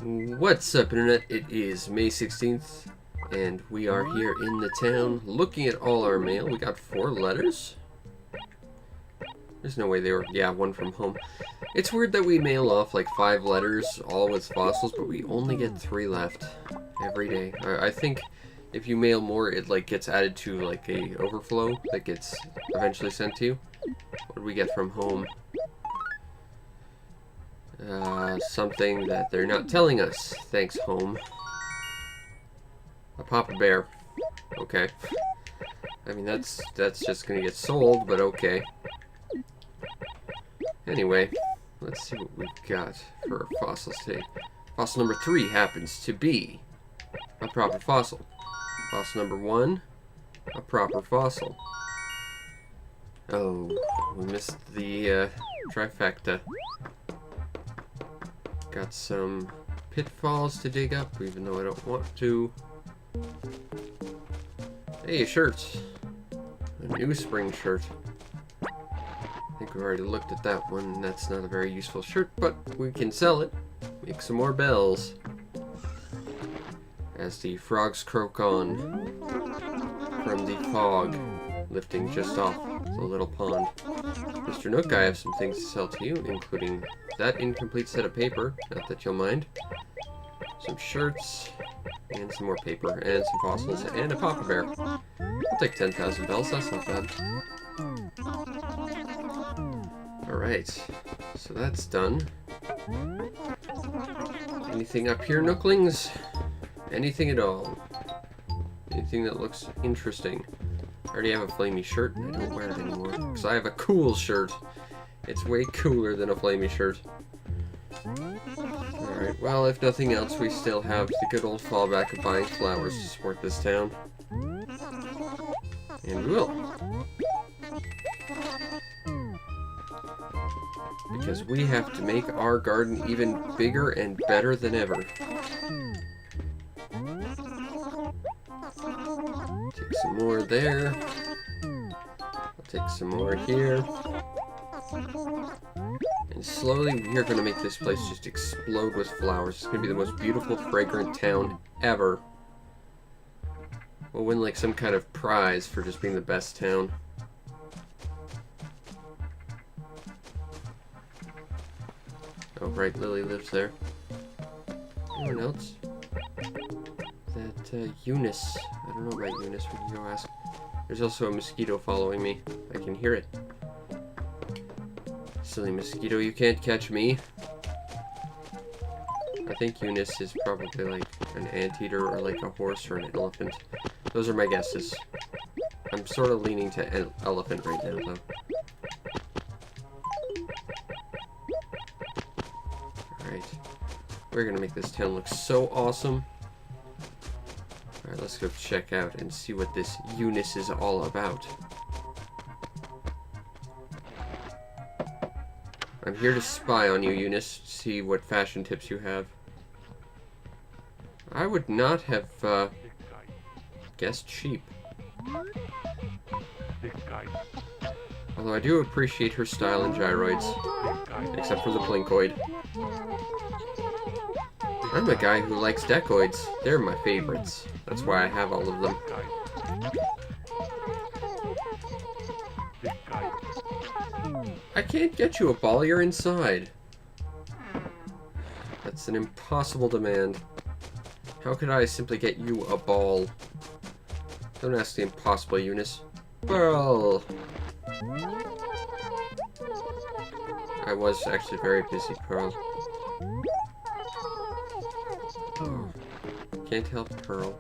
What's up, Internet? It is May 16th, and we are here in the town looking at all our mail. We got 4 letters. There's no way they were... Yeah, 1 from home. It's weird that we mail off like 5 letters, all with fossils, but we only get 3 left every day. I think if you mail more, it like gets added to like a overflow that gets eventually sent to you. What do we get from home? Something that they're not telling us. Thanks, home. A Papa Bear. Okay. I mean, that's just gonna get sold, but okay. Anyway, let's see what we've got for our fossils today. Fossil number 3 happens to be a proper fossil. Fossil number 1, a proper fossil. Oh, we missed the trifecta. Got some pitfalls to dig up, even though I don't want to. Hey, a shirt. A new spring shirt. I think we've already looked at that one. That's not a very useful shirt, but we can sell it. Make some more bells. As the frogs croak on from the fog, lifting just off the little pond. Mr. Nook, I have some things to sell to you, including that incomplete set of paper, not that you'll mind, some shirts, and some more paper, and some fossils, and a Papa Bear. I'll take 10,000 bells, that's not bad. Alright, so that's done. Anything up here, Nooklings? Anything at all? Anything that looks interesting? I already have a flamey shirt, and I don't wear it anymore, because I have a cool shirt. It's way cooler than a flamey shirt. Alright, well, if nothing else, we still have the good old fallback of buying flowers to support this town. And we will. Because we have to make our garden even bigger and better than ever. Take some more there. I'll take some more here. And slowly we are going to make this place just explode with flowers. It's going to be the most beautiful, fragrant town ever. We'll win like some kind of prize for just being the best town. Oh, right, Lily lives there. Anyone else? That, Eunice. I don't know about Eunice. We can go ask. There's also a mosquito following me. I can hear it. Silly mosquito, you can't catch me. I think Eunice is probably like an anteater or like a horse or an elephant. Those are my guesses. I'm sort of leaning to elephant right now, though. Alright. We're gonna make this town look so awesome. Alright, let's go check out and see what this Eunice is all about. I'm here to spy on you, Eunice, see what fashion tips you have. I would not have, guessed sheep. Although I do appreciate her style in gyroids. Except for the Plinkoid. I'm a guy who likes decoids. They're my favorites. That's why I have all of them. I can't get you a ball, you're inside. That's an impossible demand. How could I simply get you a ball? Don't ask the impossible, Eunice. Well, I was actually very busy, Pearl. Oh, can't help Pearl.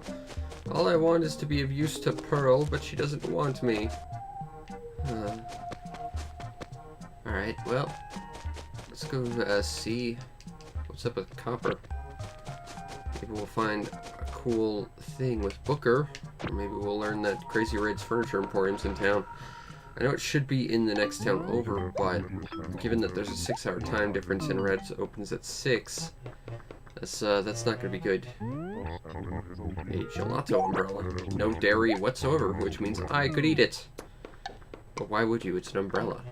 All I want is to be of use to Pearl, but she doesn't want me. Alright, well, let's go see what's up with Copper. Maybe we'll find a cool thing with Booker, or maybe we'll learn that Crazy Raid's Furniture Emporium's in town. I know it should be in the next town over, but given that there's a 6-hour time difference and Red's opens at 6, that's not gonna be good. A gelato umbrella. No dairy whatsoever, which means I could eat it. But why would you? It's an umbrella.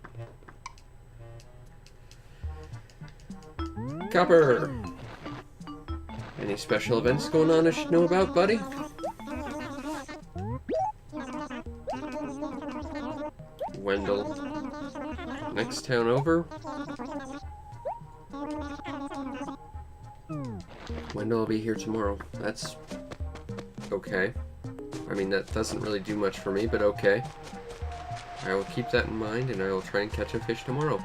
Copper! Any special events going on I should know about, buddy? Wendell. Next town over? Wendell will be here tomorrow. That's okay. I mean, that doesn't really do much for me, but okay. I will keep that in mind, and I will try and catch a fish tomorrow.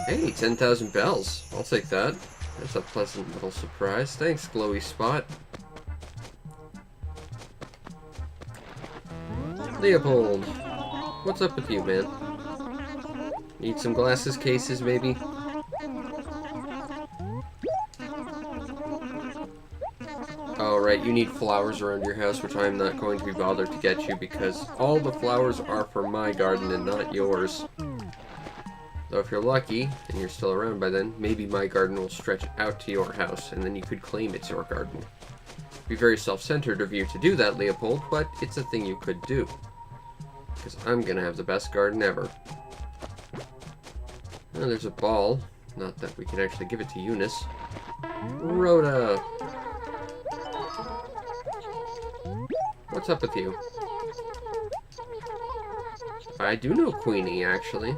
Hey, 10,000 bells. I'll take that. That's a pleasant little surprise. Thanks, Glowy Spot. Leopold, what's up with you, man? Need some glasses cases, maybe? Alright, you need flowers around your house, which I'm not going to be bothered to get you because all the flowers are for my garden and not yours. Though if you're lucky, and you're still around by then, maybe my garden will stretch out to your house, and then you could claim it's your garden. It'd be very self-centered of you to do that, Leopold, but it's a thing you could do. Because I'm gonna have the best garden ever. Oh, there's a ball. Not that we can actually give it to Eunice. Rhoda! What's up with you? I do know Queenie, actually.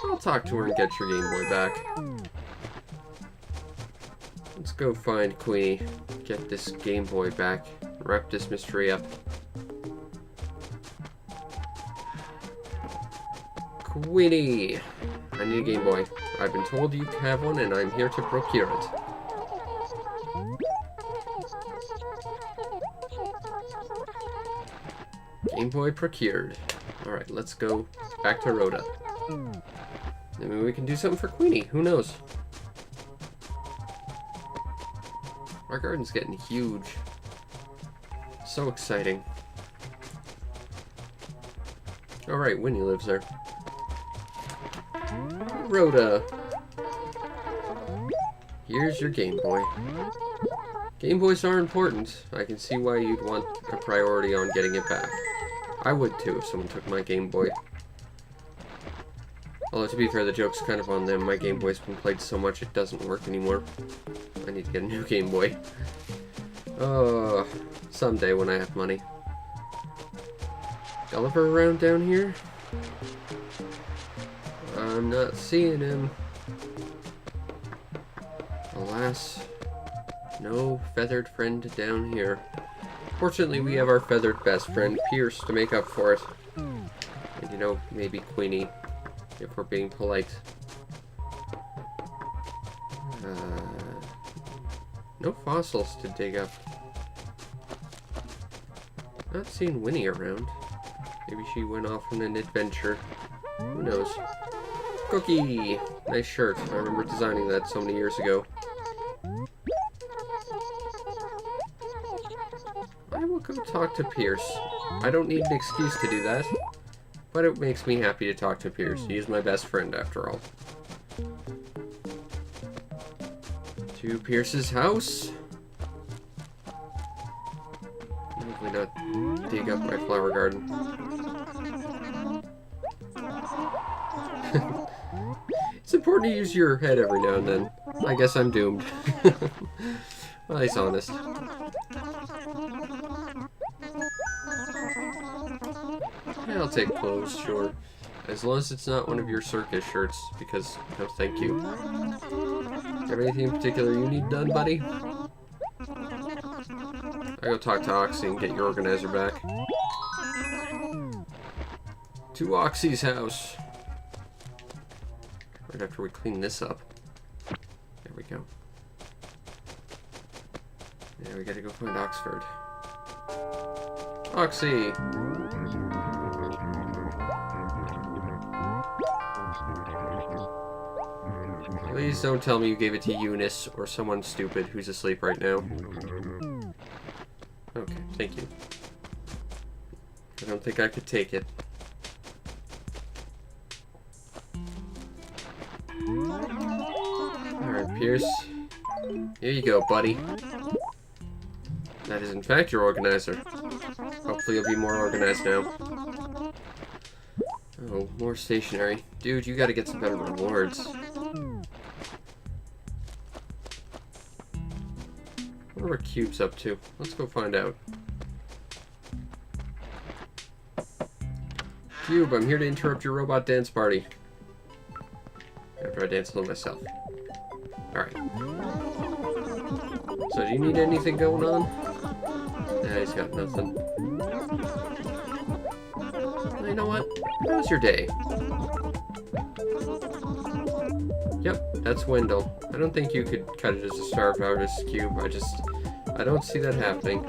I'll talk to her and get your Game Boy back. Let's go find Queenie. Get this Game Boy back. Wrap this mystery up. Queenie! I need a Game Boy. I've been told you have one, and I'm here to procure it. Game Boy procured. Alright, let's go back to Rhoda. Maybe we can do something for Queenie. Who knows? Our garden's getting huge. So exciting. Alright, Winnie lives there. Rhoda! Here's your Game Boy. Game Boys are important. I can see why you'd want a priority on getting it back. I would too if someone took my Game Boy. Although to be fair, the joke's kind of on them. My Game Boy's been played so much it doesn't work anymore. I need to get a new Game Boy. Oh, someday when I have money. Gulliver around down here? I'm not seeing him. Alas, no feathered friend down here. Fortunately, we have our feathered best friend, Pierce, to make up for it. And you know, maybe Queenie, if we're being polite. No fossils to dig up. Not seeing Winnie around. Maybe she went off on an adventure. Who knows? Cookie! Nice shirt. I remember designing that so many years ago. I will go talk to Pierce. I don't need an excuse to do that, but it makes me happy to talk to Pierce. He is my best friend, after all. To Pierce's house. Hopefully not dig up my flower garden. It's important to use your head every now and then. I guess I'm doomed. Well, he's honest. I'll take clothes, sure. As long as it's not one of your circus shirts, because, no thank you. Do you have anything in particular you need done, buddy? I go talk to Oxy and get your organizer back. To Oxy's house. Right after we clean this up. There we go. Yeah, we gotta go find Oxford. Oxy! Please don't tell me you gave it to Eunice or someone stupid who's asleep right now. Okay, thank you. I don't think I could take it. Alright, Pierce. Here you go, buddy. That is in fact your organizer. Hopefully you'll be more organized now. Oh, more stationery. Dude, you gotta get some better rewards. wonder what Cube's up to. Let's go find out. Cube, I'm here to interrupt your robot dance party. After I dance alone myself. Alright. So, do you need anything going on? Nah, he's got nothing. Well, you know what? How was your day? Yep, that's Wendell. I don't think you could cut it as a starved artist, Cube. I don't see that happening.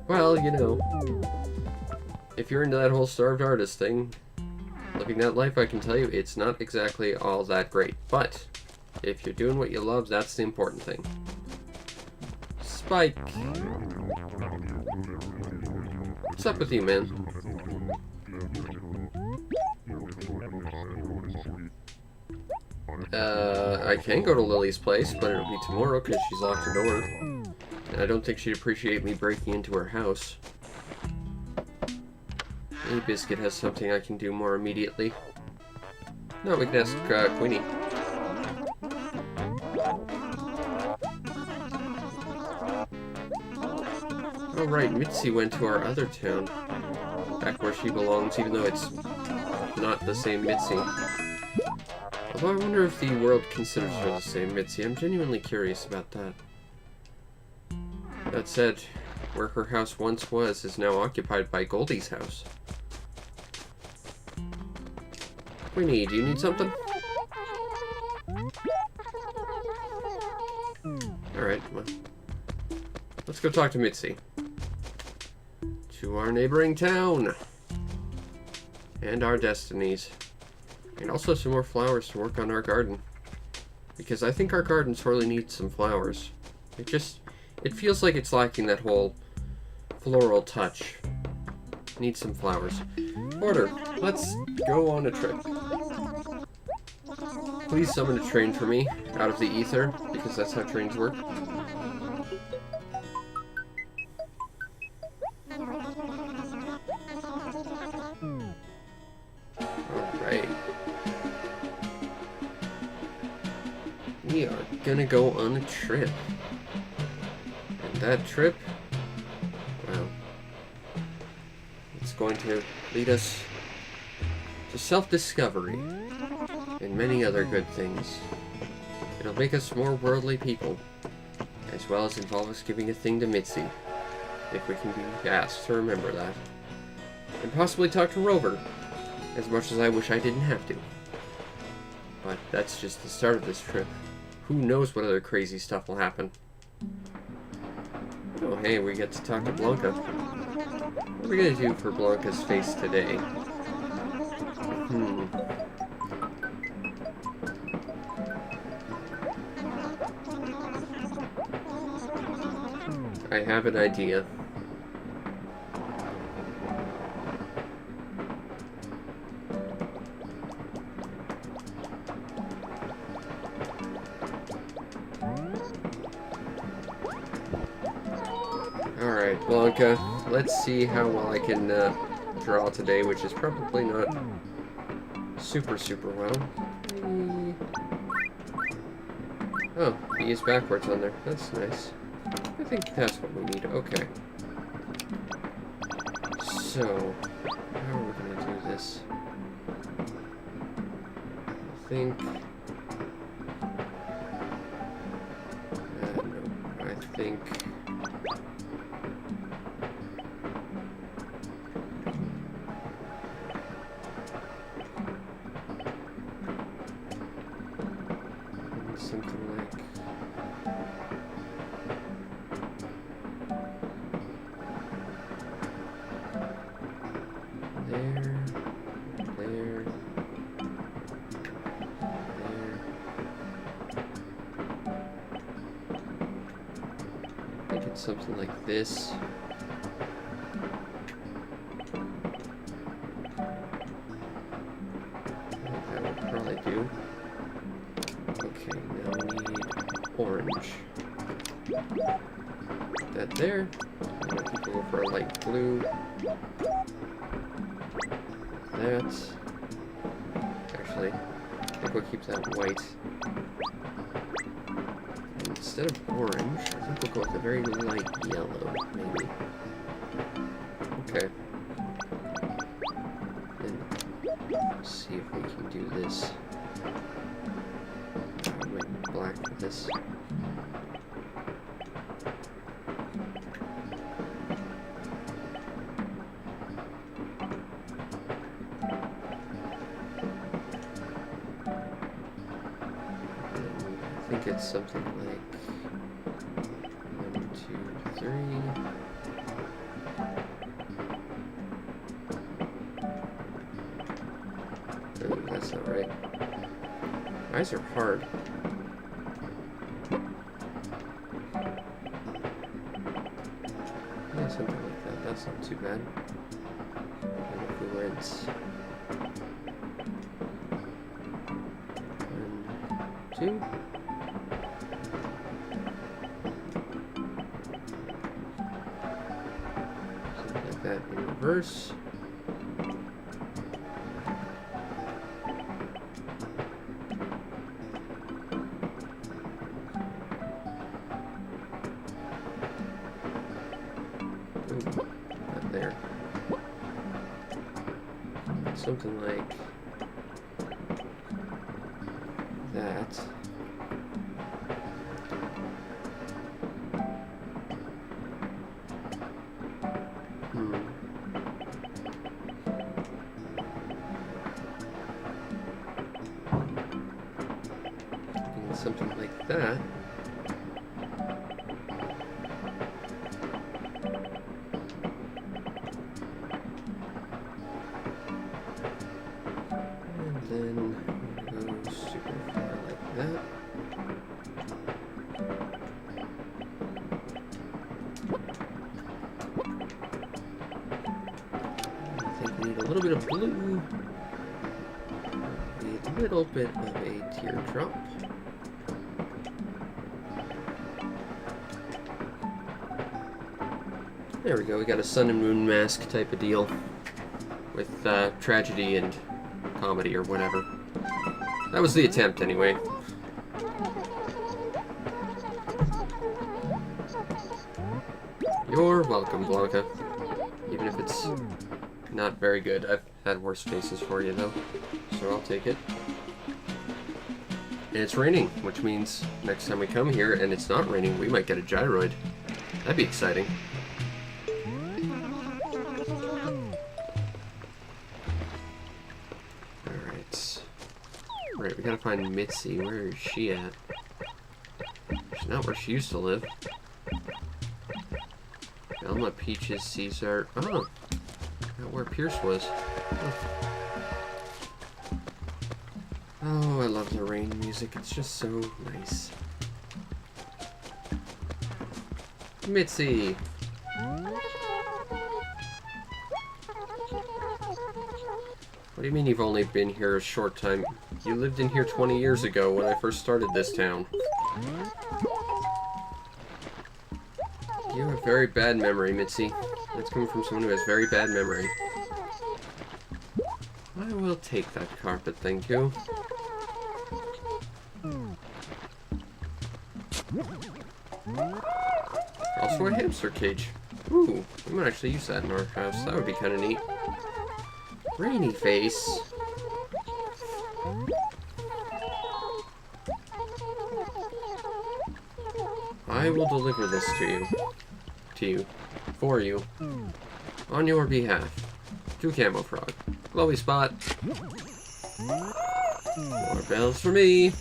Well, you know, if you're into that whole starved artist thing, living that life, I can tell you, it's not exactly all that great. But, if you're doing what you love, that's the important thing. Spike! What's up with you, man? I can go to Lily's place, but it'll be tomorrow because she's locked her door. And I don't think she'd appreciate me breaking into her house. Maybe Biscuit has something I can do more immediately. No, we can ask Queenie. Oh right, Mitzi went to our other town. Back where she belongs, even though it's not the same Mitzi. Although I wonder if the world considers her the same Mitzi. I'm genuinely curious about that. That said, where her house once was is now occupied by Goldie's house. Queenie, do you need something? Alright, well, let's go talk to Mitzi. To our neighboring town. And our destinies. And also some more flowers to work on our garden. Because I think our garden sorely needs some flowers. It feels like it's lacking that whole floral touch. Needs some flowers. Porter, let's go on a trip. Please summon a train for me out of the ether, because that's how trains work. Alright. We are gonna go on a trip. And that trip, well, it's going to lead us to self-discovery and many other good things. It'll make us more worldly people, as well as involve us giving a thing to Mitzi, if we can be asked to remember that. And possibly talk to Rover, as much as I wish I didn't have to. But that's just the start of this trip. Who knows what other crazy stuff will happen. Oh hey, we get to talk to Blanca. What are we gonna do for Blanca's face today? I have an idea. Alright, Blanca, let's see how well I can draw today, which is probably not super well. Oh, B is backwards on there. That's nice. I think that's what we need. Okay. So, how are we going to do this? I think... no, I think... something like... something like this. That would probably do. Okay, now we need orange. That there. I'm gonna people go for a light blue. That. Actually, think we'll keep that white. And instead of orange, I think we'll go with a very light yellow, maybe. Okay. Then see if we can do this. I went black for this. I think it's something like 1, 2, 3. Oh, that's not right. Eyes are hard. Yeah, something like that. That's not too bad. And if we went 1, 2. Something like that in reverse. Not there. Something like that. Something like that. And then go super far like that. I think we need a little bit of blue. A little bit of a teardrop. There we go, we got a sun and moon mask type of deal with tragedy and comedy or whatever. That was the attempt anyway. You're welcome, Blanca. Even if it's not very good. I've had worse faces for you though, so I'll take it. And it's raining, which means next time we come here and it's not raining, we might get a gyroid. That'd be exciting. Right, we gotta find Mitzi. Where is she at? She's not where she used to live. Elma, Peaches, Caesar. Oh! Not where Pierce was. Oh, I love the rain music. It's just so nice. Mitzi! What do you mean you've only been here a short time? You lived in here 20 years ago when I first started this town. You have a very bad memory, Mitzi. That's coming from someone who has very bad memory. I will take that carpet, thank you. Also a hamster cage. Ooh, we might actually use that in our house. That would be kind of neat. Rainy face. I will deliver this to you, for you, on your behalf. To Camo Frog. Glowy spot. More bells for me.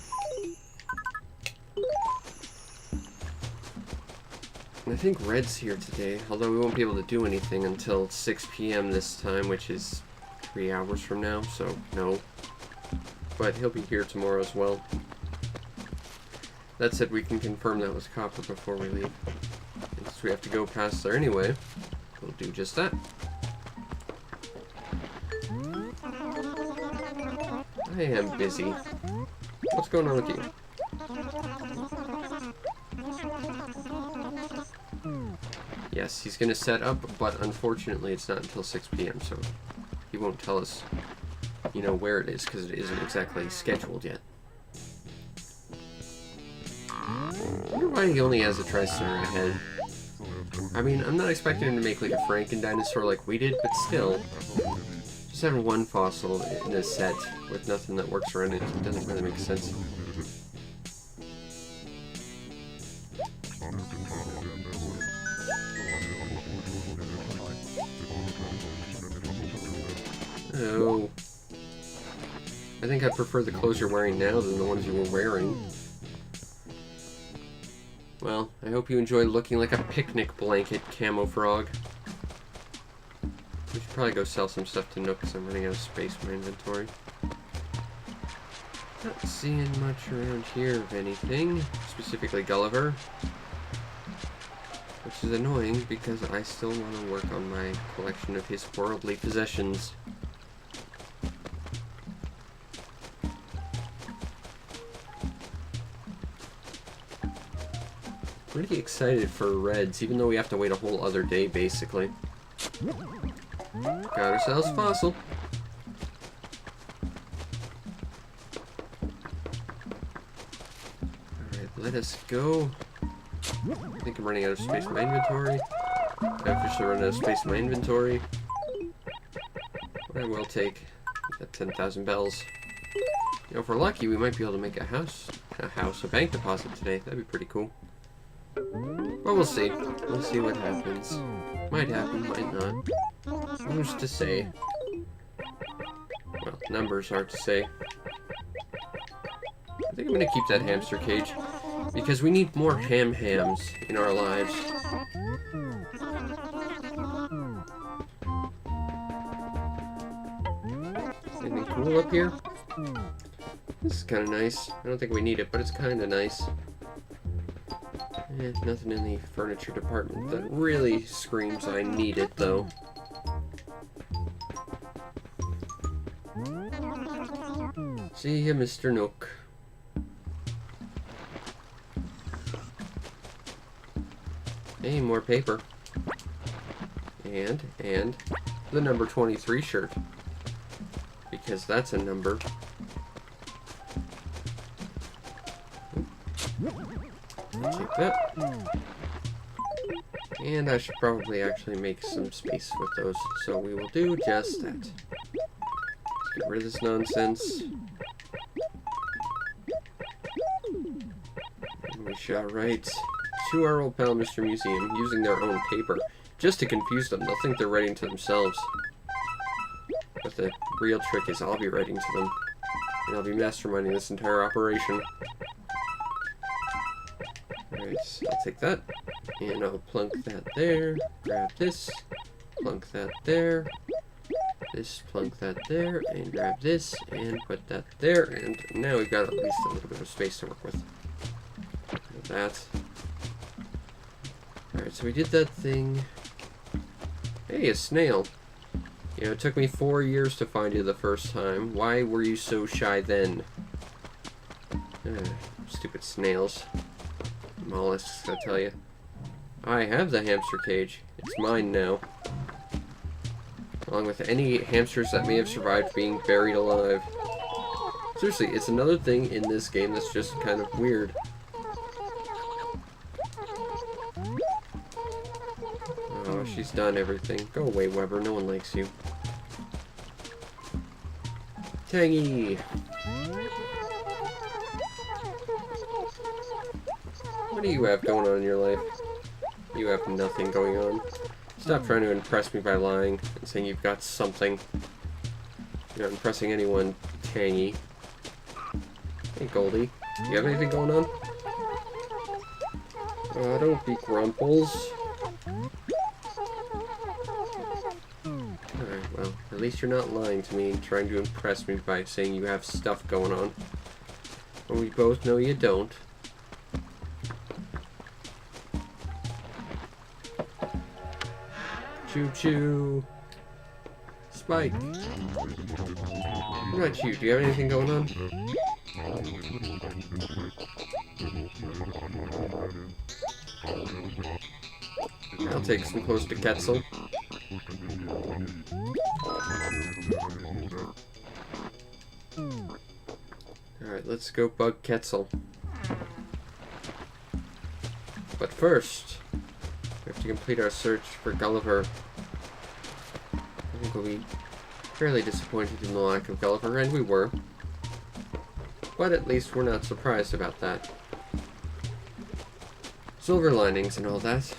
I think Red's here today, although we won't be able to do anything until 6 p.m. this time, which is 3 hours from now, so no. But he'll be here tomorrow as well. That said, we can confirm that was copper before we leave. Since we have to go past there anyway, we'll do just that. I am busy. What's going on with you? Yes, he's gonna set up, but unfortunately it's not until 6 p.m., so he won't tell us you know, where it is, because it isn't exactly scheduled yet. I wonder why he only has a Triceratops head. I mean, I'm not expecting him to make like a Franken dinosaur like we did, but still. Just having one fossil in a set with nothing that works around it doesn't really make sense. Oh. I think I'd prefer the clothes you're wearing now than the ones you were wearing. Well, I hope you enjoy looking like a picnic blanket, Camo Frog. We should probably go sell some stuff to Nook because I'm running out of space in my inventory. Not seeing much around here of anything, specifically Gulliver. Which is annoying because I still want to work on my collection of his worldly possessions. Pretty excited for Reds, even though we have to wait a whole other day, basically. Got ourselves a fossil. Alright, let us go. I think I'm running out of space in my inventory. I officially run out of space in my inventory. But I will take that 10,000 bells. You know, if we're lucky, we might be able to make a bank deposit today. That'd be pretty cool. But we'll see. We'll see what happens. Might happen, might not. Who's to say? Well, numbers are to say. I think I'm gonna keep that hamster cage because we need more hams in our lives. Anything cool up here? This is kind of nice. I don't think we need it, but it's kind of nice. Nothing in the furniture department that really screams I need it, though. See ya, Mr. Nook. Hey, more paper. And the number 23 shirt. Because that's a number. Take that. And I should probably actually make some space with those, so we will do just that. Let's get rid of this nonsense. And we shall write to our old pal Mr. Museum using their own paper, just to confuse them. They'll think they're writing to themselves. But the real trick is I'll be writing to them, and I'll be masterminding this entire operation. Alright, so I'll take that, and I'll plunk that there, grab this, plunk that there, this, plunk that there, and grab this, and put that there, and now we've got at least a little bit of space to work with. Like that. Alright, so we did that thing. Hey, a snail. You know, it took me 4 years to find you the first time. Why were you so shy then? Stupid snails. Mollusks, I tell you. I have the hamster cage. It's mine now. Along with any hamsters that may have survived being buried alive. Seriously, it's another thing in this game that's just kind of weird. Oh, she's done everything. Go away, Weber. No one likes you. Tangy! What do you have going on in your life? You have nothing going on. Stop trying to impress me by lying and saying you've got something. You're not impressing anyone, Tangy. Hey, Goldie. You have anything going on? Don't be grumples. Alright, well, at least you're not lying to me and trying to impress me by saying you have stuff going on. When we both know you don't. Choo-choo. Spike. What about you? Do you have anything going on? I'll take some close to Quetzal. let's go bug Quetzal. But first, we have to complete our search for Gulliver. I think we'll be fairly disappointed in the lack of Gulliver, and we were. But at least we're not surprised about that. Silver linings and all that.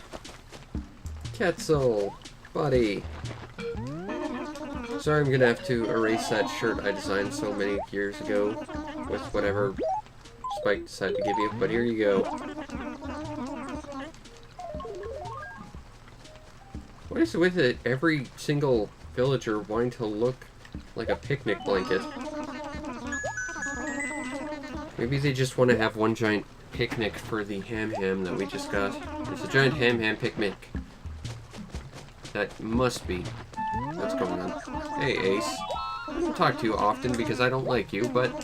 Quetzal, buddy. Sorry, I'm gonna have to erase that shirt I designed so many years ago with whatever Spike decided to give you, but here you go. What is it with it? Every single villager wanting to look like a picnic blanket. Maybe they just want to have one giant picnic for the ham that we just got. It's a giant ham picnic. That must be what's going on. Hey, Ace. I don't talk to you often because I don't like you, but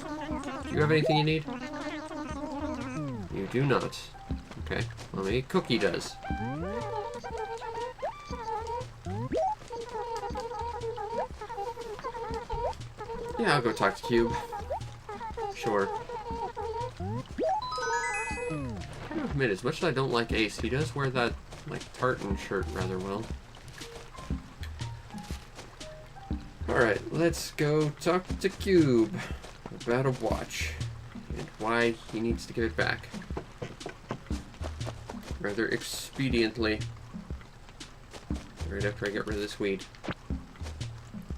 do you have anything you need? You do not. Okay. Well, maybe Cookie does. Yeah, I'll go talk to Cube. Sure. I gotta admit, as much as I don't like Ace, he does wear that, like, tartan shirt rather well. Alright, let's go talk to Cube about a watch and why he needs to give it back. Rather expediently. Right after I get rid of this weed.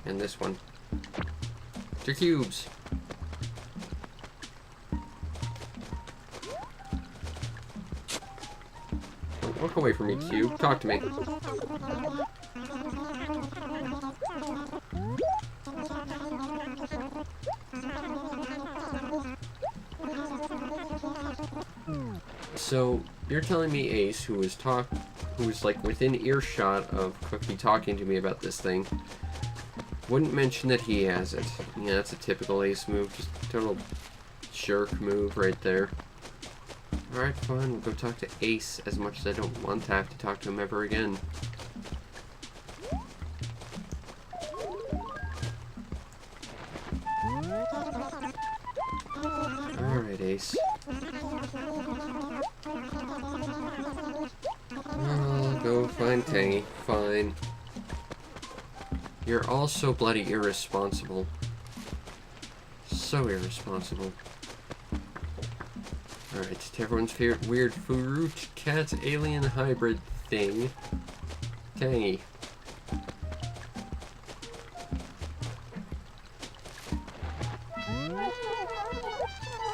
And this one. To Cubes. Don't walk away from me, Cube. Talk to me. So, you're telling me Ace, who was like within earshot of Cookie talking to me about this thing, wouldn't mention that he has it. Yeah, that's a typical Ace move, just total jerk move right there. Alright, fine, we'll go talk to Ace, as much as I don't want to have to talk to him ever again. Alright, Ace. I'll go find Tangy. Fine. You're all so bloody irresponsible. So irresponsible. Alright, to everyone's favorite weird fruit cat alien hybrid thing. Tangy.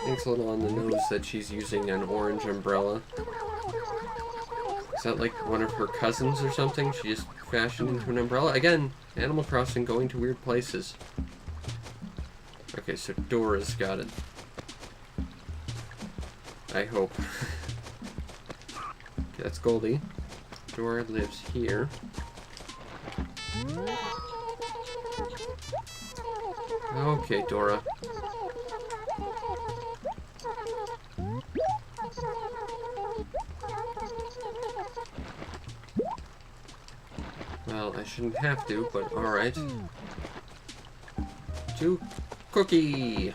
Thanks a little on the nose that she's using an orange umbrella. Is that like one of her cousins or something? She just fashioned into an umbrella? Again, Animal Crossing going to weird places. Okay, so Dora's got it. I hope. Okay, that's Goldie. Dora lives here. Okay, Dora. Well, I shouldn't have to, but alright. To Cookie!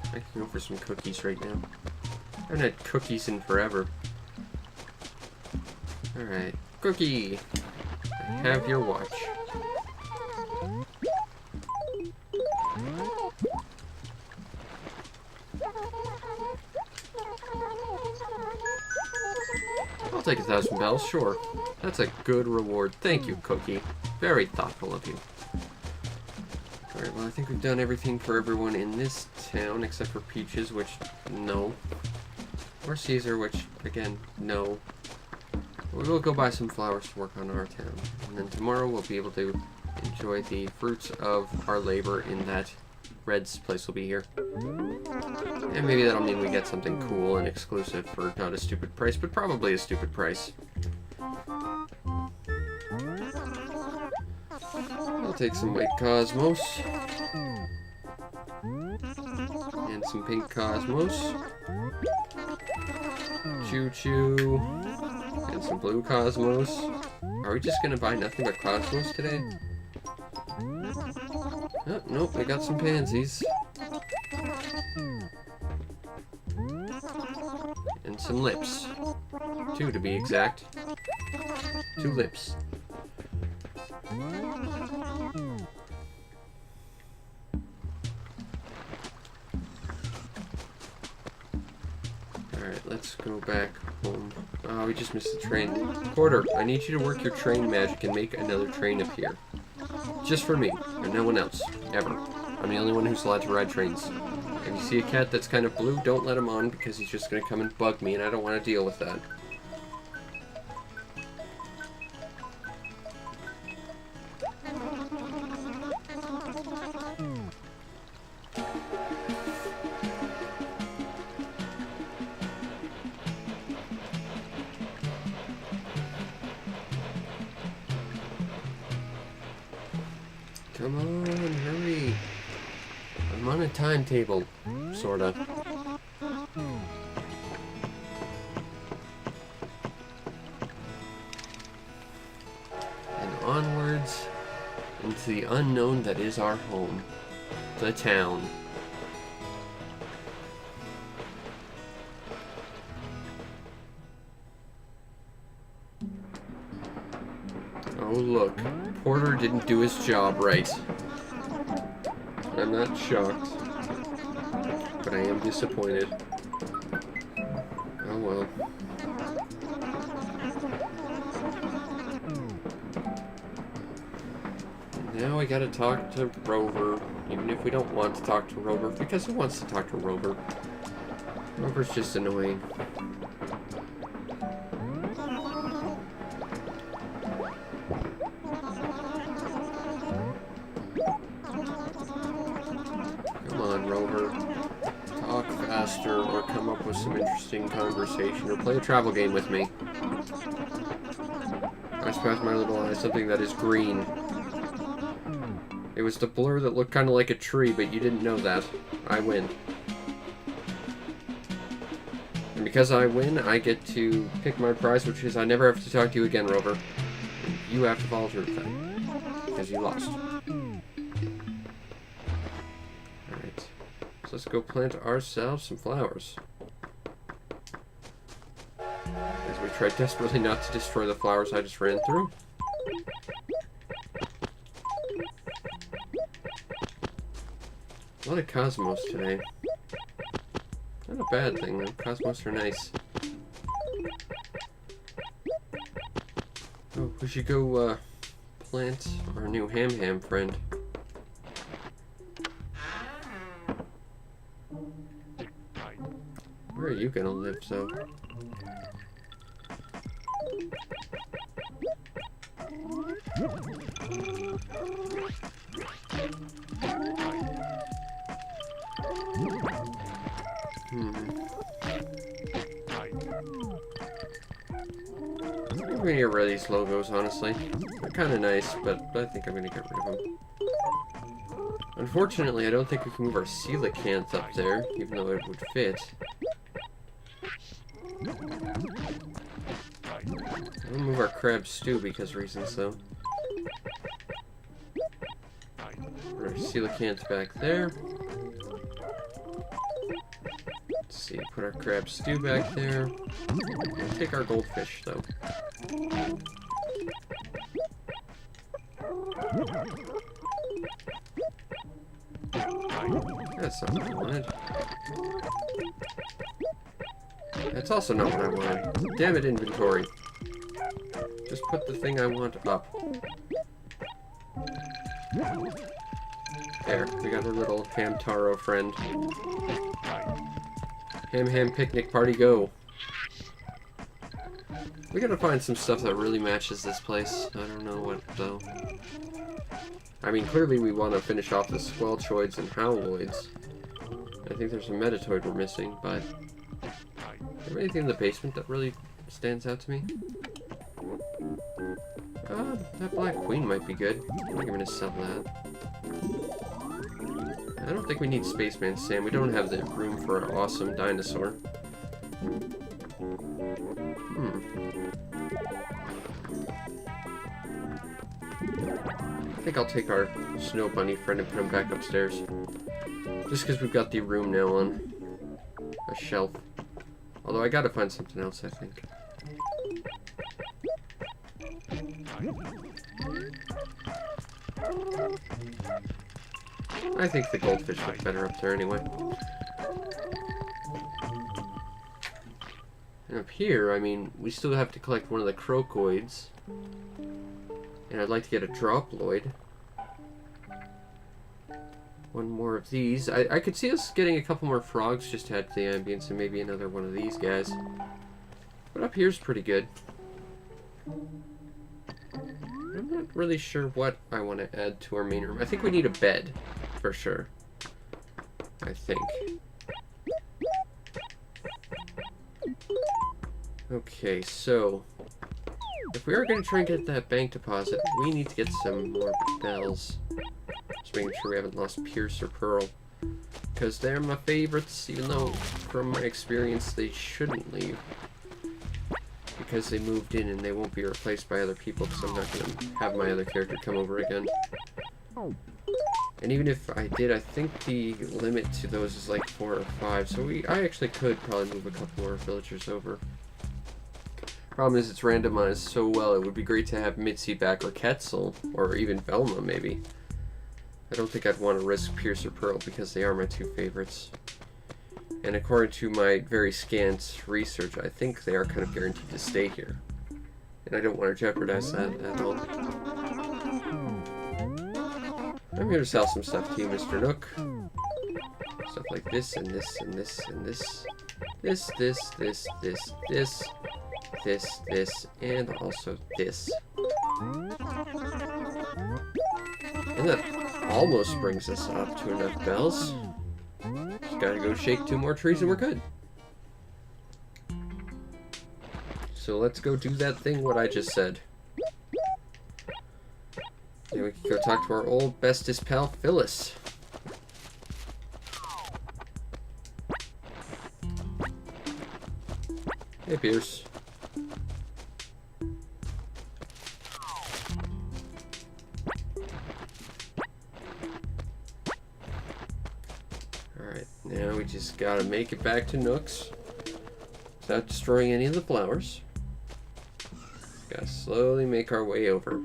I can go for some cookies right now. I haven't had cookies in forever. Alright. Cookie! I have your watch. I'll take 1,000 bells, sure. That's a good reward. Thank you, Cookie. Very thoughtful of you. Alright, well, I think we've done everything for everyone in this town, except for Peaches, which, no. Or Caesar, which, again, no. We will go buy some flowers to work on our town. And then tomorrow we'll be able to enjoy the fruits of our labor in that Red's place will be here. And maybe that'll mean we get something cool and exclusive for not a stupid price, but probably a stupid price. I'll take some white Cosmos. And some pink Cosmos. Choo Choo. And some blue Cosmos. Are we just gonna buy nothing but Cosmos today? Oh, nope, I got some pansies. And some lips. 2 to be exact. 2 lips. Alright, let's go back home. Oh, we just missed the train. Porter, I need you to work your train magic and make another train appear. Just for me, and no one else. Ever. I'm the only one who's allowed to ride trains. If you see a cat that's kind of blue, don't let him on because he's just going to come and bug me, and I don't want to deal with that. Come on, hurry. I'm on a timetable, sorta. And onwards into the unknown that is our home. The town. Oh look, Porter didn't do his job right. I'm not shocked, but I am disappointed. Oh well. Now I gotta talk to Rover, even if we don't want to talk to Rover, because who wants to talk to Rover? Rover's just annoying. Or come up with some interesting conversation, or play a travel game with me. I spy with my little eye something that is green. It was the blur that looked kind of like a tree, but you didn't know that. I win. And because I win, I get to pick my prize, which is I never have to talk to you again, Rover. You have to follow through with that. Because you lost. So let's go plant ourselves some flowers. As we try desperately not to destroy the flowers I just ran through. A lot of cosmos today. Not a bad thing though. Cosmos are nice. Oh, we should go plant our new Ham friend. Where are you gonna live, so? I'm gonna get rid of these logos, honestly. They're kind of nice, but I think I'm gonna get rid of them. Unfortunately, I don't think we can move our coelacanth up there, even though it would fit. We'll move our crab stew because reasons, though. Put our coelacanth back there. Let's see, put our crab stew back there. We'll take our goldfish, though. That's not what I wanted. That's also not what I wanted. Damn it, inventory. Just put the thing I want up. There, we got our little Hamtaro friend. Ham picnic party go. We gotta find some stuff that really matches this place. I don't know what though. I mean, clearly we want to finish off the Squelchoids and Howloids. I think there's a Metatoid we're missing, but... Is there anything in the basement that really stands out to me? That Black Queen might be good. I think I'm gonna sell that. I don't think we need Spaceman Sam. We don't have the room for an awesome dinosaur. I think I'll take our Snow Bunny friend and put him back upstairs. Just because we've got the room now on a shelf. Although I gotta find something else, I think. I think the goldfish look better up there anyway. And up here, I mean, we still have to collect one of the crocoids. And I'd like to get a droploid. One more of these. I could see us getting a couple more frogs just to add to the ambience, and maybe another one of these guys. But up here's pretty good. I'm not really sure what I want to add to our main room. I think we need a bed, for sure. I think. Okay, so if we are going to try and get that bank deposit, we need to get some more bells. Just making sure we haven't lost Pierce or Pearl. Because they're my favorites, even though, from my experience, they shouldn't leave. Because they moved in and they won't be replaced by other people, because I'm not going to have my other character come over again. And even if I did, I think the limit to those is like 4 or 5, so I actually could probably move a couple more villagers over. Problem is, it's randomized so well, it would be great to have Mitzi back, or Quetzal, or even Velma, maybe. I don't think I'd want to risk Pierce or Pearl, because they are my 2 favorites. And according to my very scant research, I think they are kind of guaranteed to stay here. And I don't want to jeopardize that at all. I'm here to sell some stuff to you, Mr. Nook. Stuff like this, and this, and this, and this. This, and also this. And that almost brings us up to enough bells. Just gotta go shake 2 more trees and we're good. So let's go do that thing what I just said. And we can go talk to our old bestest pal, Phyllis. Hey, Pierce. Alright, now we just gotta make it back to Nook's without destroying any of the flowers. Gotta slowly make our way over.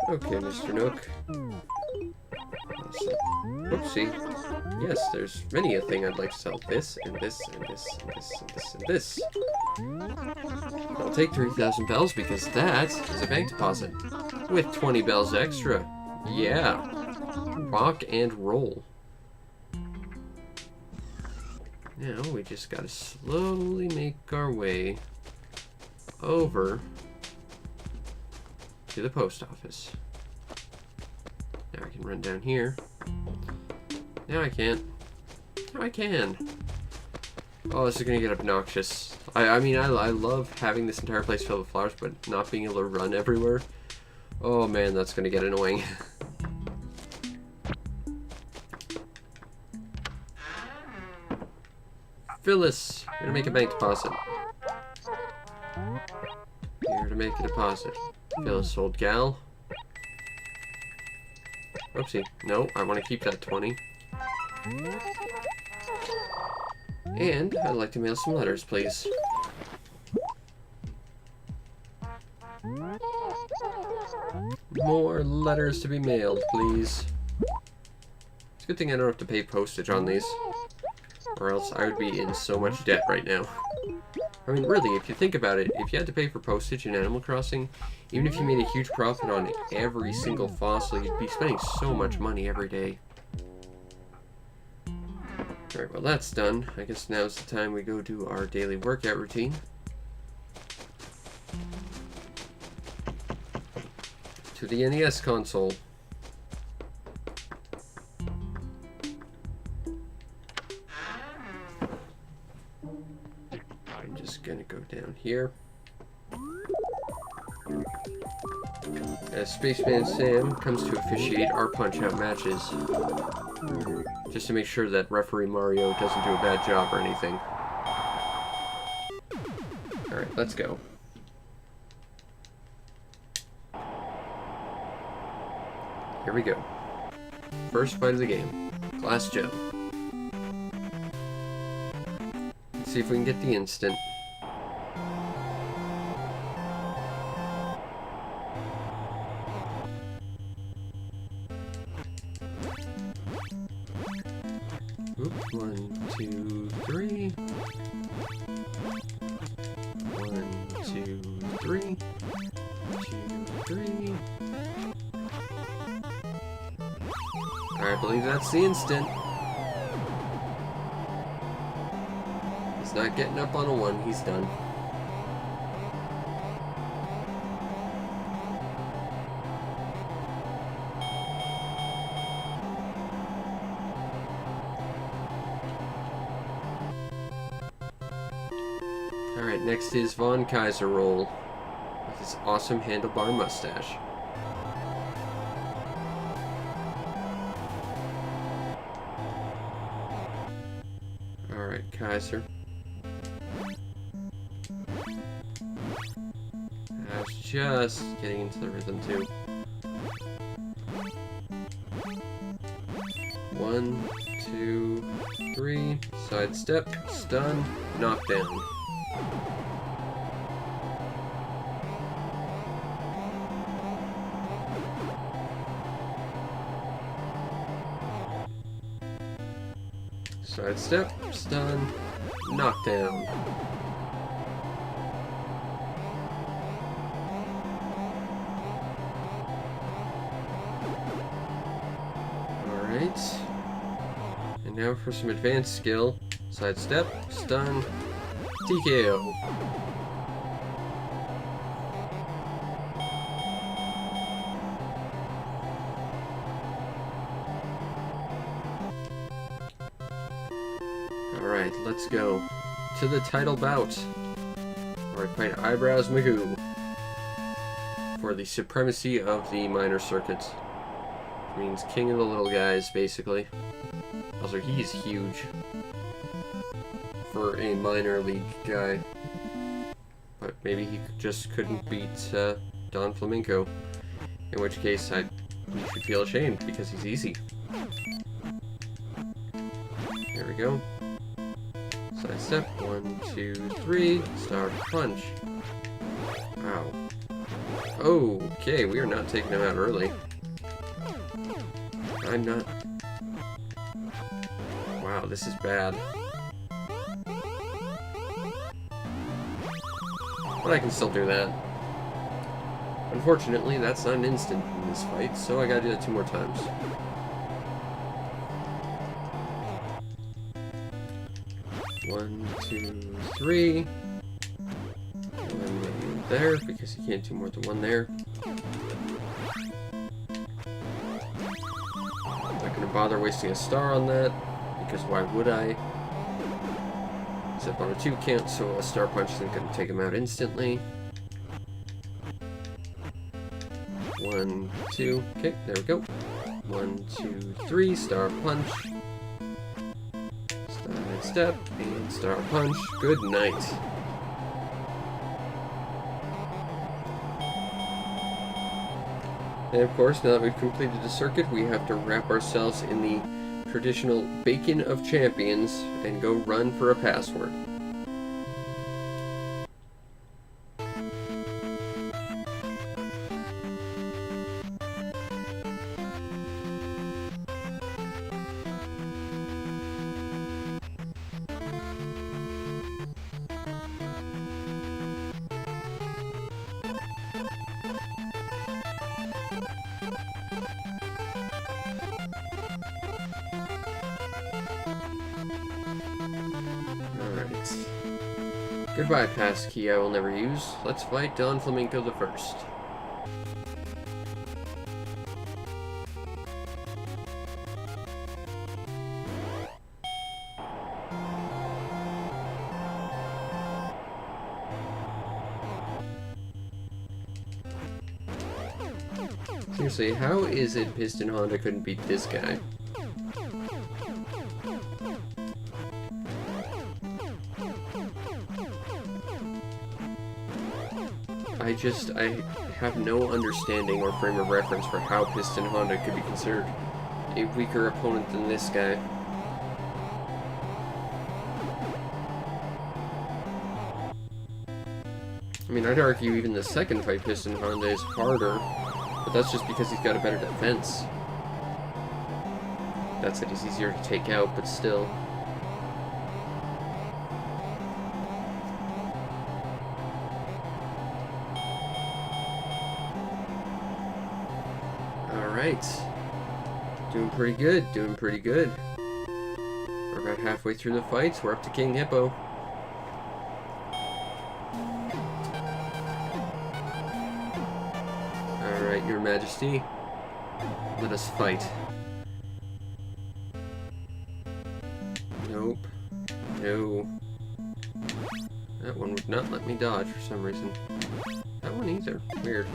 Okay, Mr. Nook. Oopsie. Yes, there's many a thing I'd like to sell. This, and this, and this, and this, and this, and this. I'll take 3,000 bells because that is a bank deposit. With 20 bells extra. Yeah. Rock and roll. Now we just gotta slowly make our way over to the post office. Now I can run down here. Now I can't. Now I can. Oh, this is gonna get obnoxious. I mean, I love having this entire place filled with flowers, but not being able to run everywhere. Oh man, that's gonna get annoying. Phyllis, here to make a bank deposit. Here to make a deposit. Phyllis, old gal. Oopsie. No, I want to keep that 20. And I'd like to mail some letters, please. More letters to be mailed, please. It's a good thing I don't have to pay postage on these. Or else I would be in so much debt right now. I mean, really, if you think about it, if you had to pay for postage in Animal Crossing, even if you made a huge profit on every single fossil, you'd be spending so much money every day. Alright, well that's done. I guess now's the time we go do our daily workout routine. To the NES console. I'm just gonna go down here. As Spaceman Sam comes to officiate our Punch-Out matches. Just to make sure that Referee Mario doesn't do a bad job or anything. Alright, let's go. here we go. First fight of the game. Glass gem. Let's see if we can get the instant. Oop, 1, 2, 3. 1, 2, 3. 2, 3. I believe that's the instant. He's not getting up on a 1, he's done. Alright, next is Von Kaiser roll with his awesome handlebar mustache. Alright, Kaiser. I was just getting into the rhythm too. 1, 2, 3, sidestep, stun, knockdown. Sidestep, stun, knockdown. Alright. And now for some advanced skill. Sidestep, stun, TKO. Alright, let's go to the title bout. Where I fight Eyebrows Magoo for the supremacy of the minor circuit. Which means king of the little guys, basically. Also, he's huge for a minor league guy. But maybe he just couldn't beat Don Flamenco. In which case, we should feel ashamed because he's easy. There we go. Sidestep, 1, 2, 3, star punch. Wow. Okay, we are not taking him out early. I'm not. Wow, this is bad. But I can still do that. Unfortunately, that's not an instant in this fight, so I gotta do that 2 more times. One, 2, 3. 1 there, because you can't do more than 1 there. Not gonna bother wasting a star on that, because why would I? Except on a 2 count, so a star punch isn't gonna take him out instantly. 1, 2. Okay, there we go. 1, 2, 3. Star punch. Step and star punch. Good night. And of course, now that we've completed the circuit, we have to wrap ourselves in the traditional bacon of champions and go run for a password. Goodbye, passkey I will never use. Let's fight Don Flamenco the First. Seriously, how is it Piston Honda couldn't beat this guy? I have no understanding or frame of reference for how Piston Honda could be considered a weaker opponent than this guy. I mean, I'd argue even the second fight Piston Honda is harder, but that's just because he's got a better defense. That said, he's easier to take out, but still. Alright. Doing pretty good, doing pretty good. We're about halfway through the fights. We're up to King Hippo. Alright, Your Majesty. Let us fight. Nope. No. That one would not let me dodge for some reason. That one either. Weird.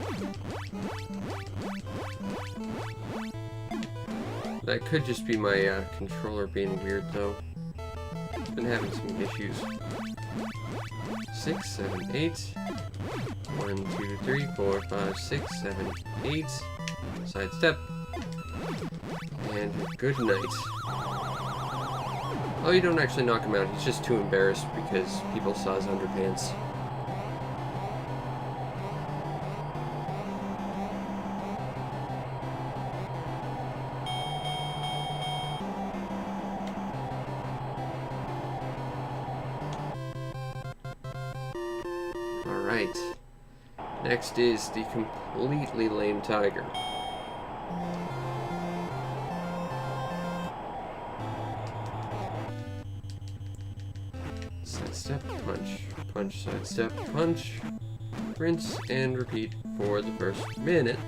That could just be my controller being weird, though. Been having some issues. 6, 7, 8. 1, 2, 3, 4, 5, 6, 7, 8. Sidestep. And good night. Oh, you don't actually knock him out. He's just too embarrassed because people saw his underpants. Alright. Next is the completely lame tiger. Sidestep, punch, punch, sidestep, punch, rinse, and repeat for the first minute.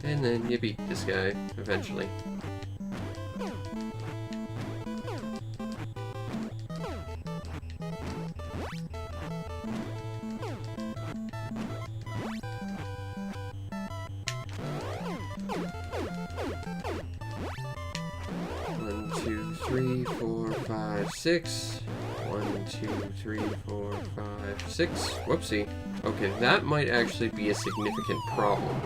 And then you beat this guy, eventually. One, 2, 3, 4, 5, 6. 1, 2, 3, 4, 5, 6. Whoopsie. Okay, that might actually be a significant problem.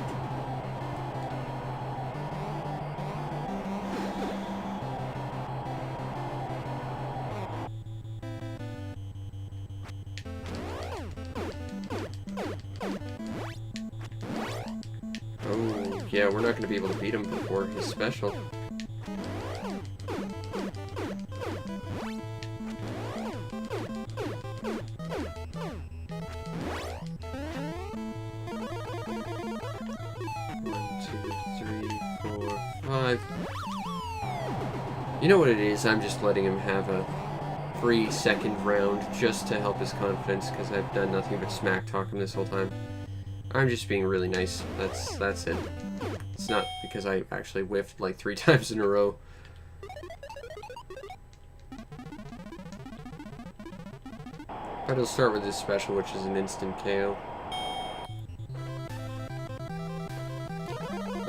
Oh, yeah, we're not going to be able to beat him before his special. You know what it is? I'm just letting him have a free second round just to help his confidence because I've done nothing but smack talk him this whole time. I'm just being really nice. That's it. It's not because I actually whiffed like 3 times in a row. But he'll start with his special, which is an instant KO.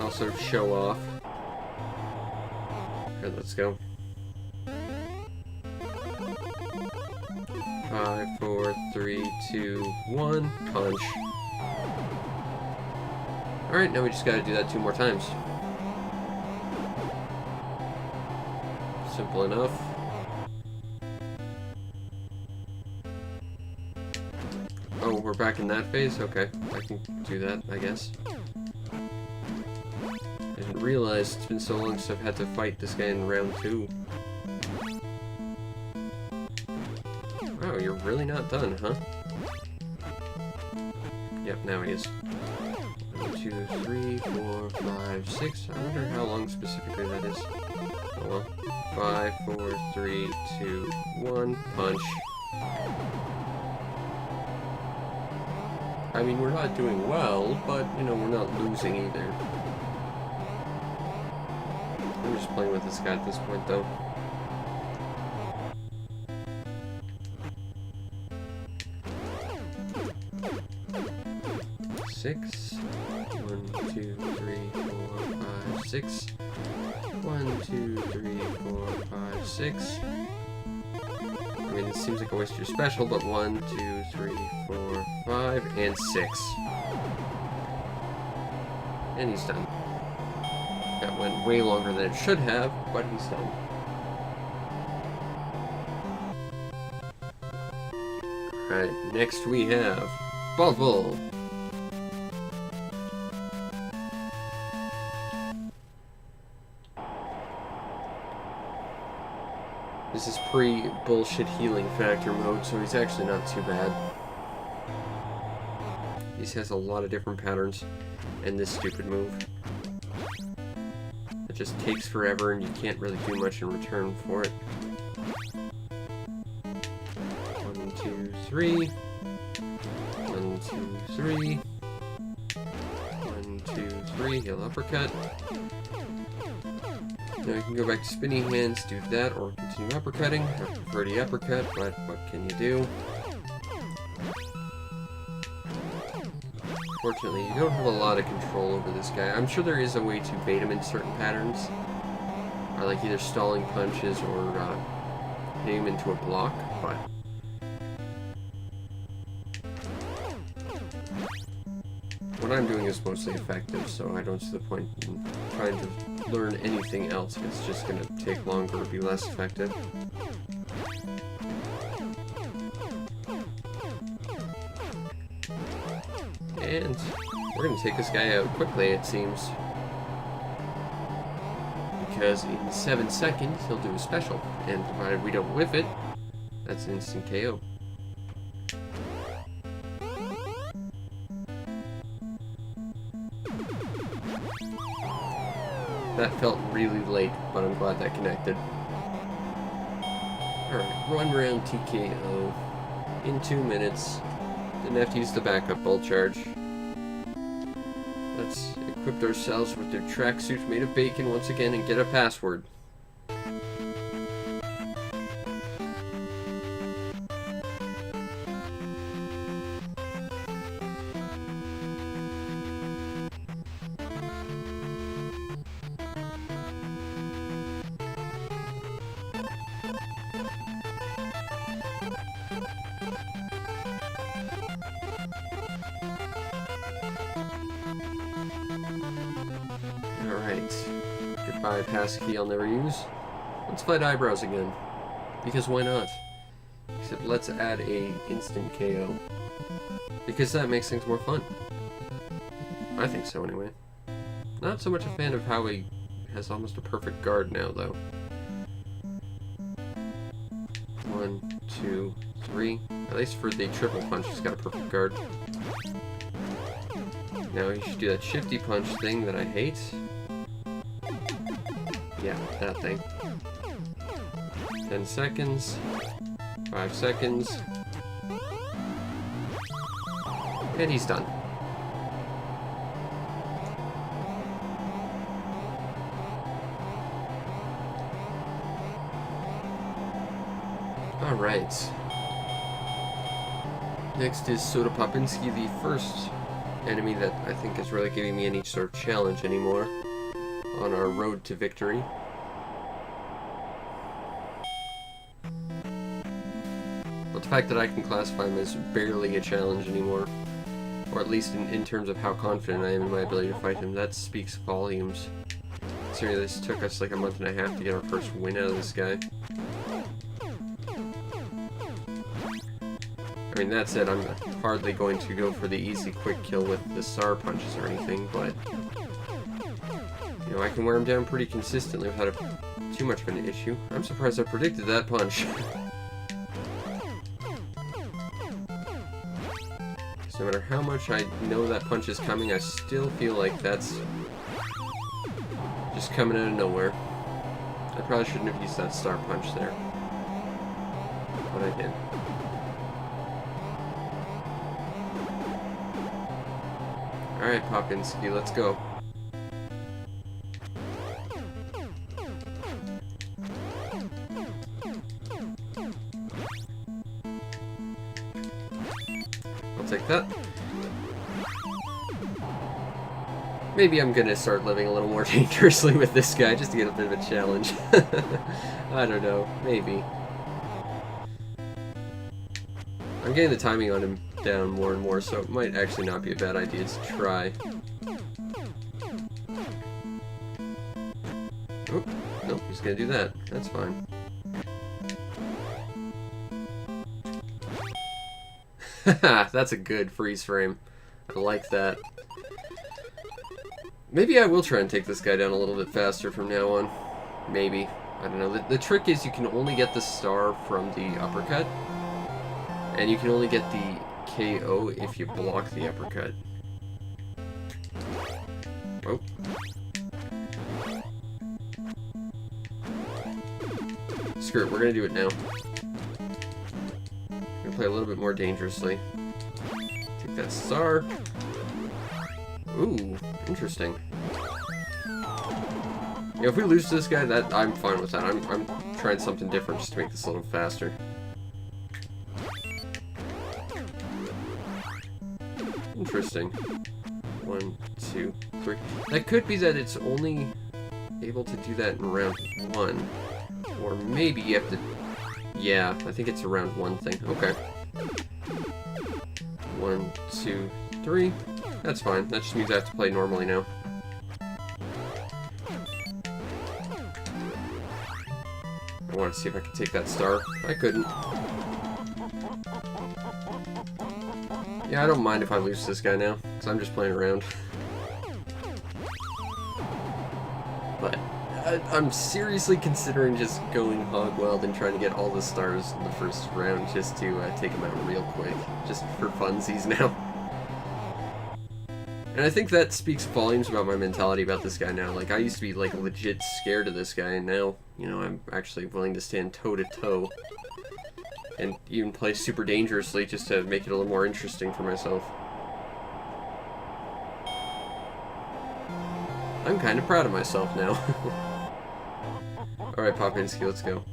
Also show off. Here, let's go. 5, 4, 3, 2, 1, punch. Alright, now we just gotta do that 2 more times. Simple enough. Oh, we're back in that phase? Okay, I can do that, I guess. I didn't realize it's been so long since I've had to fight this guy in round 2. Wow, you're really not done, huh? Yep, now he is. 1, 2, 3, 4, 5, 6. I wonder how long specifically that is. Oh well. 5, 4, 3, 2, 1, punch. I mean, we're not doing well, but, you know, we're not losing either. I'm just playing with this guy at this point, though. Six. 1, 2, 3, 4, 5, 6. 1, 2, 3, 4, 5, 6. I mean, it seems like a waste of your special, but 1, 2, 3, 4, 5, and 6. And he's done. That went way longer than it should have, but he's done. Alright, next we have Bubble. This is pre-bullshit healing factor mode, so he's actually not too bad. He has a lot of different patterns, and this stupid move. It just takes forever, and you can't really do much in return for it. 1, 2, 3. 1, 2, 3. 1, 2, 3. He'll uppercut. Now you can go back to spinning hands, do that, or continue uppercutting. I prefer the uppercut, but what can you do? Fortunately, you don't have a lot of control over this guy. I'm sure there is a way to bait him in certain patterns. Or like either stalling punches or hitting him into a block, but... what I'm doing is mostly effective, so I don't see the point in trying to learn anything else. It's just going to take longer or be less effective. And we're going to take this guy out quickly, it seems. Because in 7 seconds, he'll do a special. And provided we don't whiff it, that's an instant KO. That felt really late, but I'm glad that connected. Alright, 1 round TKO in 2 minutes. Didn't have to use the backup bolt charge. Let's equip ourselves with their tracksuits made of bacon once again and get a password. Alright. Goodbye, passkey I'll never use. Let's fight eyebrows again. Because why not? Except let's add a instant KO. Because that makes things more fun. I think so anyway. Not so much a fan of how he has almost a perfect guard now though. 1, 2, 3. At least for the triple punch he's got a perfect guard. Now he should do that shifty punch thing that I hate. Yeah, that thing. 10 seconds. 5 seconds. And he's done. Alright. Next is Soda Popinski, the first enemy that I think is really giving me any sort of challenge anymore on our road to victory. But the fact that I can classify him as barely a challenge anymore, or at least in terms of how confident I am in my ability to fight him, that speaks volumes. Considering this took us like a month and a half to get our first win out of this guy. I mean, that said, I'm hardly going to go for the easy quick kill with the star punches or anything, but you know, I can wear him down pretty consistently without too much of an issue. I'm surprised I predicted that punch. So no matter how much I know that punch is coming, I still feel like that's just coming out of nowhere. I probably shouldn't have used that star punch there, but I did. Alright, Popinski, let's go. I'll take that. Maybe I'm gonna start living a little more dangerously with this guy just to get a bit of a challenge. I don't know, maybe. I'm getting the timing on him down more and more, so it might actually not be a bad idea to try. Oh, nope, he's gonna do that. That's fine. Haha, that's a good freeze frame. I like that. Maybe I will try and take this guy down a little bit faster from now on. Maybe. I don't know. The trick is you can only get the star from the uppercut. And you can only get the KO if you block the uppercut. Oh. Screw it, we're gonna do it now. We're gonna play a little bit more dangerously. Take that star. Ooh, interesting. Yeah, if we lose to this guy, I'm fine with that. I'm trying something different just to make this a little faster. Interesting. 1, 2, 3. That could be that it's only able to do that in round 1. Or maybe you have to... Yeah, I think it's a round 1 thing. Okay. 1, 2, 3. That's fine. That just means I have to play normally now. I want to see if I can take that star. I couldn't. Yeah, I don't mind if I lose this guy now, because I'm just playing around. But I'm seriously considering just going hog wild and trying to get all the stars in the first round just to take him out real quick. Just for funsies now. And I think that speaks volumes about my mentality about this guy now. Like, I used to be, like, legit scared of this guy, and now, you know, I'm actually willing to stand toe-to-toe. And even play super dangerously just to make it a little more interesting for myself. I'm kind of proud of myself now. Alright, Popinski, let's go.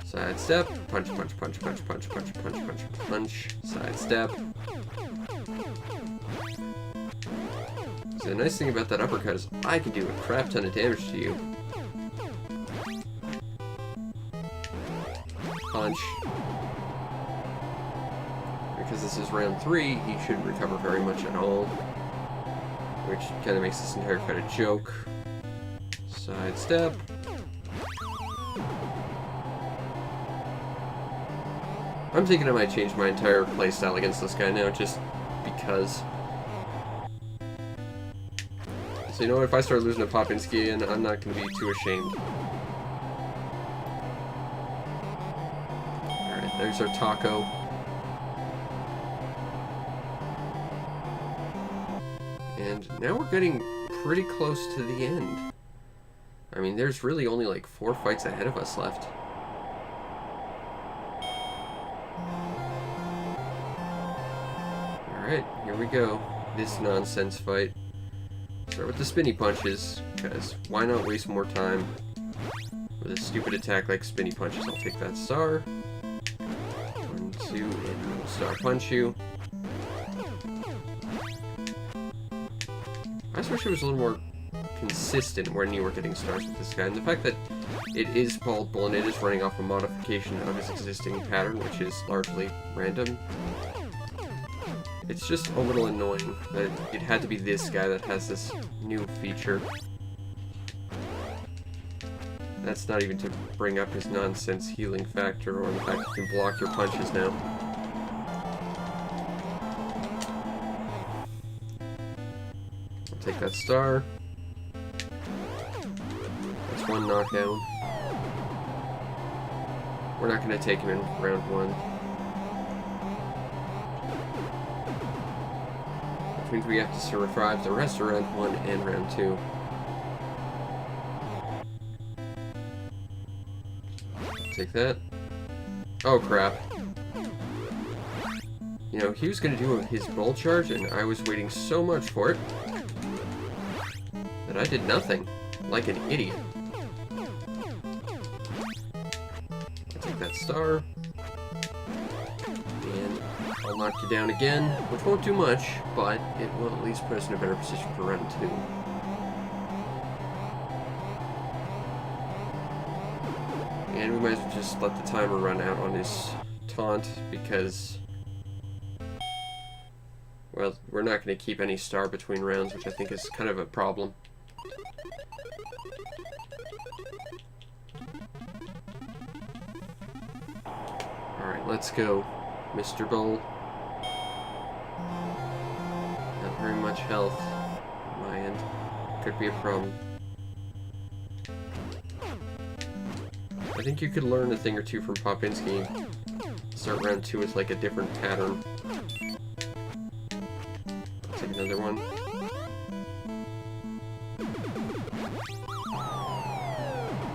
Side step, punch, punch, punch, punch, punch, punch, punch, punch, punch, side step. So the nice thing about that uppercut is I can do a crap ton of damage to you. Punch. Because this is round 3, he shouldn't recover very much at all. Which kind of makes this entire fight a joke. Side step. I'm thinking I might change my entire playstyle against this guy now, just because. So you know what, if I start losing to Popinski, and I'm not going to be too ashamed. Alright, there's our taco. And now we're getting pretty close to the end. I mean, there's really only like 4 fights ahead of us left. Alright, here we go. This nonsense fight. Start with the spinny punches, because why not waste more time with a stupid attack like spinny punches. I'll take that star. 1, 2, and we'll star punch you. I just wish it was a little more consistent when you were getting stars with this guy. And the fact that it is Paul Bull and it is running off a modification of his existing pattern, which is largely random. It's just a little annoying that it had to be this guy that has this new feature. That's not even to bring up his nonsense healing factor or the fact that you can block your punches now. I'll take that star. That's 1 knockdown. We're not going to take him in round 1. Which means we have to survive the rest of round 1 and round 2. Take that. Oh crap. You know, he was going to do his bull charge and I was waiting so much for it that I did nothing. Like an idiot. I'll take that star. And I'll knock you down again, which won't do much, but it will at least put us in a better position for round 2. And we might as well just let the timer run out on his taunt because, well, we're not going to keep any star between rounds, which I think is kind of a problem. Alright, let's go, Mr. Bull. Not very much health on my end. Could be a problem. I think you could learn a thing or two from Popinski. Start round 2 with like a different pattern. Take another one.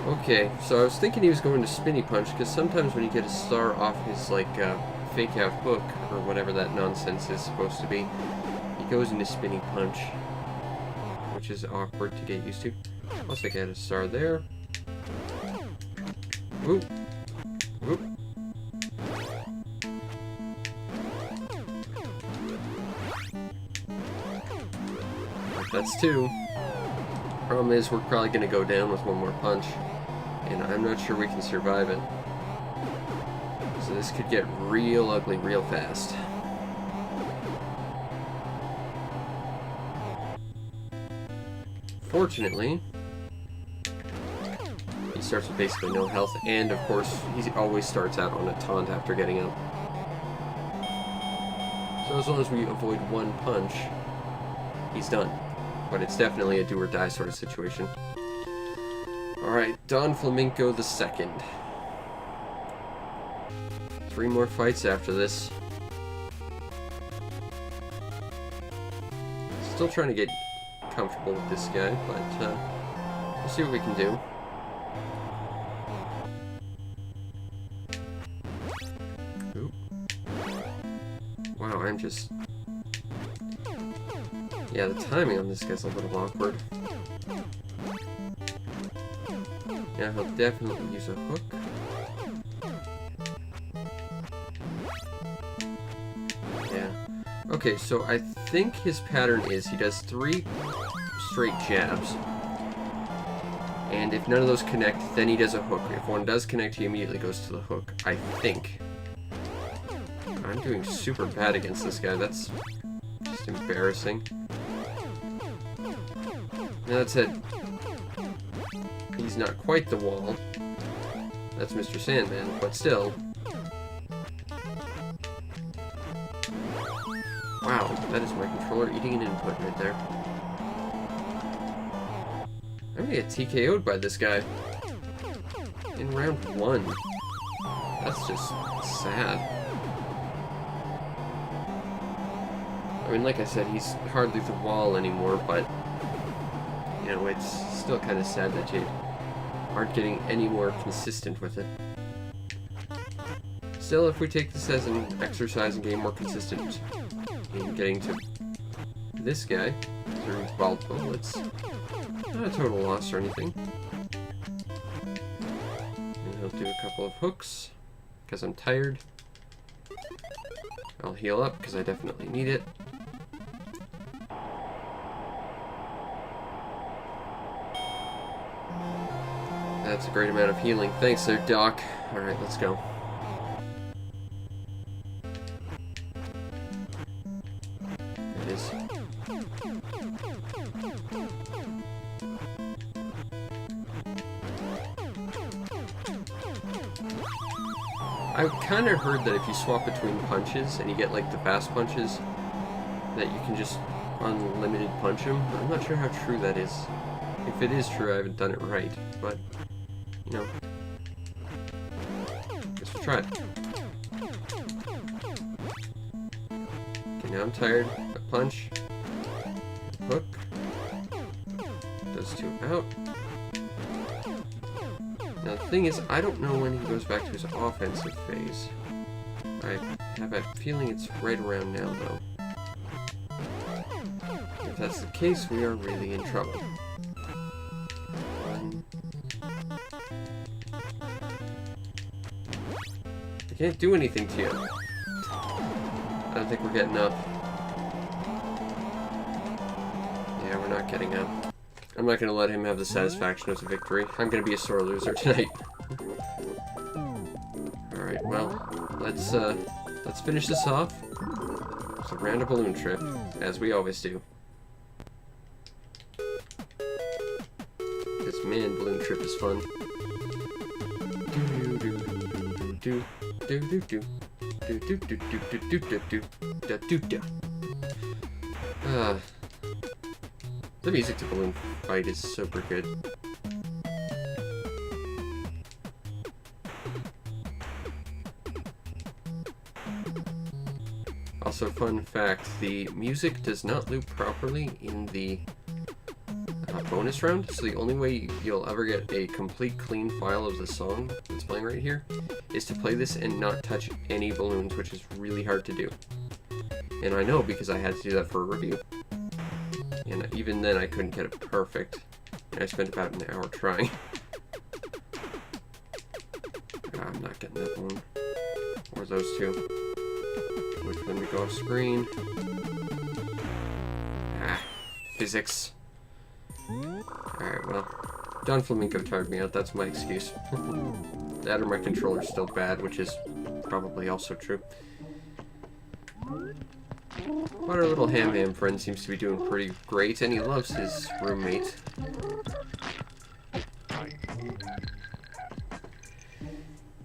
Okay, so I was thinking he was going to Spinny Punch, because sometimes when you get a star off his, like, fake out hook, or whatever that nonsense is supposed to be, he goes into Spinny Punch, which is awkward to get used to. Plus I get a star there. Whoop. Whoop. That's 2. Problem is, we're probably going to go down with one more punch, and I'm not sure we can survive it. So this could get real ugly real fast. Fortunately, he starts with basically no health, and of course, he always starts out on a taunt after getting up. So as long as we avoid one punch, he's done. But it's definitely a do-or-die sort of situation. Alright, Don Flamenco II. 3 more fights after this. Still trying to get comfortable with this guy, but we'll see what we can do. Oop. Wow, I'm just... Yeah, the timing on this guy's a little awkward. Yeah, he'll definitely use a hook. Yeah. Okay, so I think his pattern is he does 3 straight jabs. And if none of those connect, then he does a hook. If one does connect, he immediately goes to the hook, I think. I'm doing super bad against this guy. That's just embarrassing. Now that said, he's not quite the wall. That's Mr. Sandman, but still. Wow, that is my controller eating an input right there. I'm gonna get TKO'd by this guy. In round 1. That's just sad. I mean, like I said, he's hardly the wall anymore, but... You know, it's still kind of sad that you aren't getting any more consistent with it. Still, if we take this as an exercise and getting more consistent in getting to this guy through Balto, it's not a total loss or anything. And I'll do a couple of hooks, because I'm tired. I'll heal up, because I definitely need it. That's a great amount of healing. Thanks there, Doc. Alright, let's go. There it is. I kind of heard that if you swap between punches and you get like the fast punches, that you can just unlimited punch him. I'm not sure how true that is. If it is true, I haven't done it right, but... You know, guess we'll try it. Okay, now I'm tired. A punch. Hook. Those 2 out. Now the thing is, I don't know when he goes back to his offensive phase. I have a feeling it's right around now, though. If that's the case, we are really in trouble. Can't do anything to you. I don't think we're getting up. Yeah, we're not getting up. I'm not gonna let him have the satisfaction of the victory. I'm gonna be a sore loser tonight. Alright, well, let's finish this off. It's a round of balloon trip, as we always do. Because man, balloon trip is fun. The music to Balloon Fight is super good. Also, fun fact, the music does not loop properly in the bonus round, so the only way you'll ever get a complete clean file of the song that's playing right here is to play this and not touch any balloons, which is really hard to do. And I know because I had to do that for a review. And even then I couldn't get it perfect. And I spent about an hour trying. I'm not getting that balloon. Or those two. Which when we go off screen. Physics. Alright, well. Don Flamingo tired me out, that's my excuse. That or my controller's still bad, which is probably also true. But our little Ham friend seems to be doing pretty great, and he loves his roommate.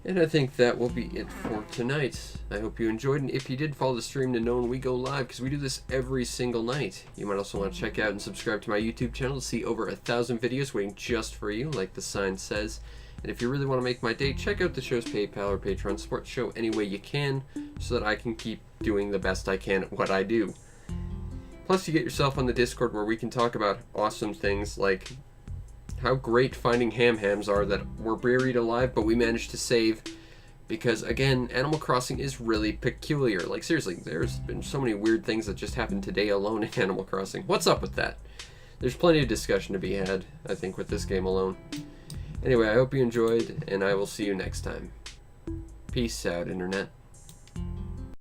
And I think that will be it for tonight. I hope you enjoyed, and if you did, follow the stream to know when we go live, because we do this every single night. You might also want to check out and subscribe to my YouTube channel to see over 1,000 videos waiting just for you, like the sign says. And if you really want to make my day, check out the show's PayPal or Patreon. Support the show any way you can, so that I can keep doing the best I can at what I do. Plus, you get yourself on the Discord where we can talk about awesome things like how great finding hams are that were buried alive, but we managed to save. Because, again, Animal Crossing is really peculiar. Like, seriously, there's been so many weird things that just happened today alone in Animal Crossing. What's up with that? There's plenty of discussion to be had, I think, with this game alone. Anyway, I hope you enjoyed, and I will see you next time. Peace out, Internet.